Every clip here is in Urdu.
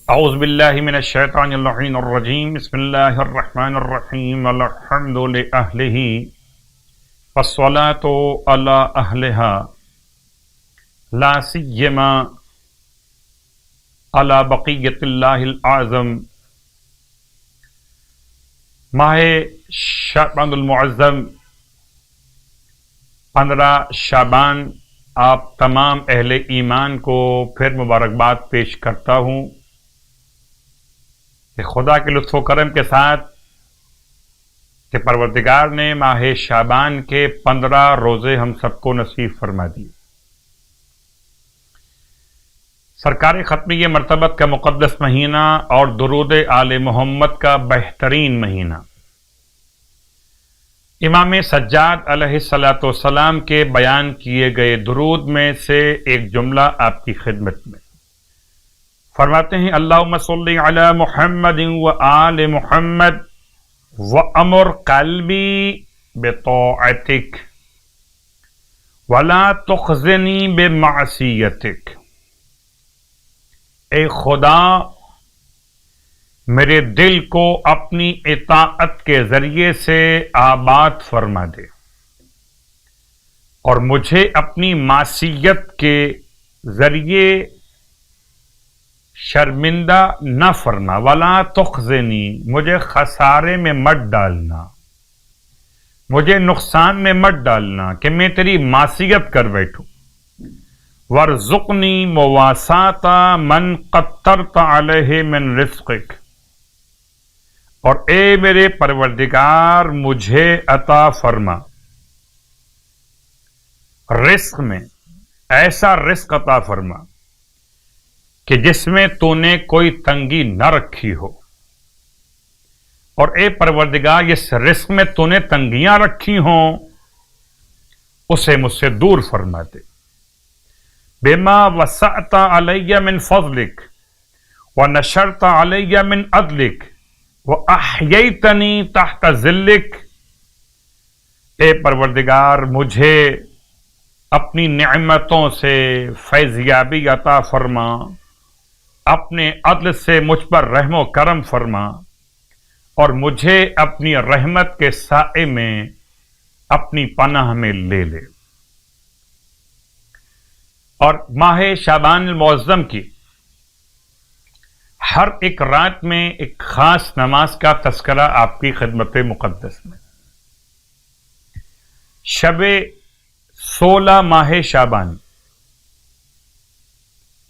اعوذ باللہ من الشیطان اللعین الرجیم بسم اللہ الرحمن الرحیم الحمد لأہلہ والصلاة علی اہلہا لا سیما علی بقیت اللہ الاعظم۔ ماہ شعبان المعظم 15 شعبان آپ تمام اہل ایمان کو پھر مبارکباد پیش کرتا ہوں کہ خدا کے لطف و کرم کے ساتھ کہ پروردگار نے ماہ شعبان کے 15 روزے ہم سب کو نصیب فرما دیے۔ سرکار ختمیہ مرتبت کا مقدس مہینہ اور درود آل محمد کا بہترین مہینہ۔ امام سجاد علیہ السلام کے بیان کیے گئے درود میں سے ایک جملہ آپ کی خدمت میں فرماتے ہیں، اللہم صلی علی محمد و آل محمد وامر قلبی بطاعتک ولا تخزنی بمعصیتک۔ اے خدا میرے دل کو اپنی اطاعت کے ذریعے سے آباد فرما دے اور مجھے اپنی معصیت کے ذریعے شرمندہ نہ فرما، ولا تخزنی مجھے خسارے میں مت ڈالنا، مجھے نقصان میں مت ڈالنا کہ میں تیری معصیت کر بیٹھوں۔ وارزقنی مواساۃ من قطرت علیہ من رزقک، اور اے میرے پروردگار مجھے عطا فرما رزق میں ایسا رزق عطا فرما کہ جس میں تو نے کوئی تنگی نہ رکھی ہو، اور اے پروردگار اس رزق میں تو نے تنگیاں رکھی ہوں اسے مجھ سے دور فرما دے۔ بما وسعت علی من فضلک ونشرت علی من عدلک واحییتنی تحت ظلک۔ اے پروردگار مجھے اپنی نعمتوں سے فیضیابی عطا فرما، اپنے عدل سے مجھ پر رحم و کرم فرما، اور مجھے اپنی رحمت کے سائے میں اپنی پناہ میں لے لے۔ اور ماہ شعبان المعظم کی ہر ایک رات میں ایک خاص نماز کا تذکرہ آپ کی خدمت مقدس میں۔ شب 16 ماہ شعبان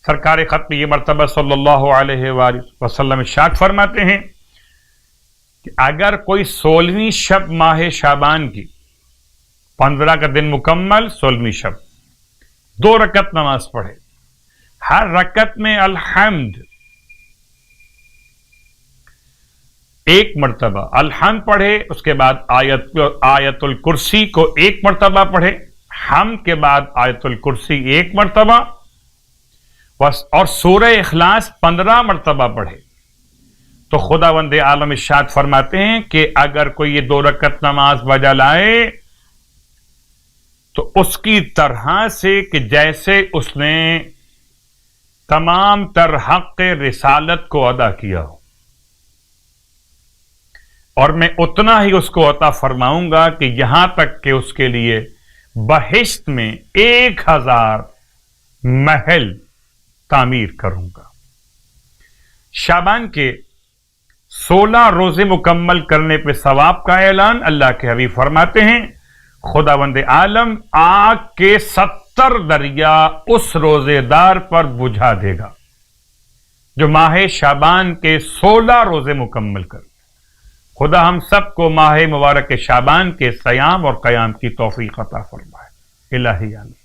سرکار ختمیہ مرتبہ صلی اللہ علیہ وآلہ وسلم ارشاد فرماتے ہیں کہ اگر کوئی 16ویں شب ماہ شعبان کی 15 کا دن مکمل 16ویں شب 2 رکعت نماز پڑھے، ہر رکعت میں الحمد ایک مرتبہ الحمد پڑھے، اس کے بعد آیت الکرسی کو 1 مرتبہ پڑھے، حمد کے بعد آیت الکرسی 1 مرتبہ، اور سورہ اخلاص 15 مرتبہ پڑھے، تو خداوند عالم ارشاد فرماتے ہیں کہ اگر کوئی یہ 2 رکعت نماز بجا لائے تو اس کی طرح سے کہ جیسے اس نے تمام تر حق رسالت کو ادا کیا ہو، اور میں اتنا ہی اس کو عطا فرماؤں گا کہ یہاں تک کہ اس کے لیے بہشت میں 1000 محل تعمیر کروں گا۔ شعبان کے 16 روزے مکمل کرنے پہ ثواب کا اعلان اللہ کے حبیب فرماتے ہیں، خداوند عالم آگ کے 70 دریا اس روزے دار پر بجھا دے گا جو ماہ شعبان کے 16 روزے مکمل کر۔ خدا ہم سب کو ماہ مبارک شعبان کے صیام اور قیام کی توفیق عطا فرمائے۔ الہی آمین۔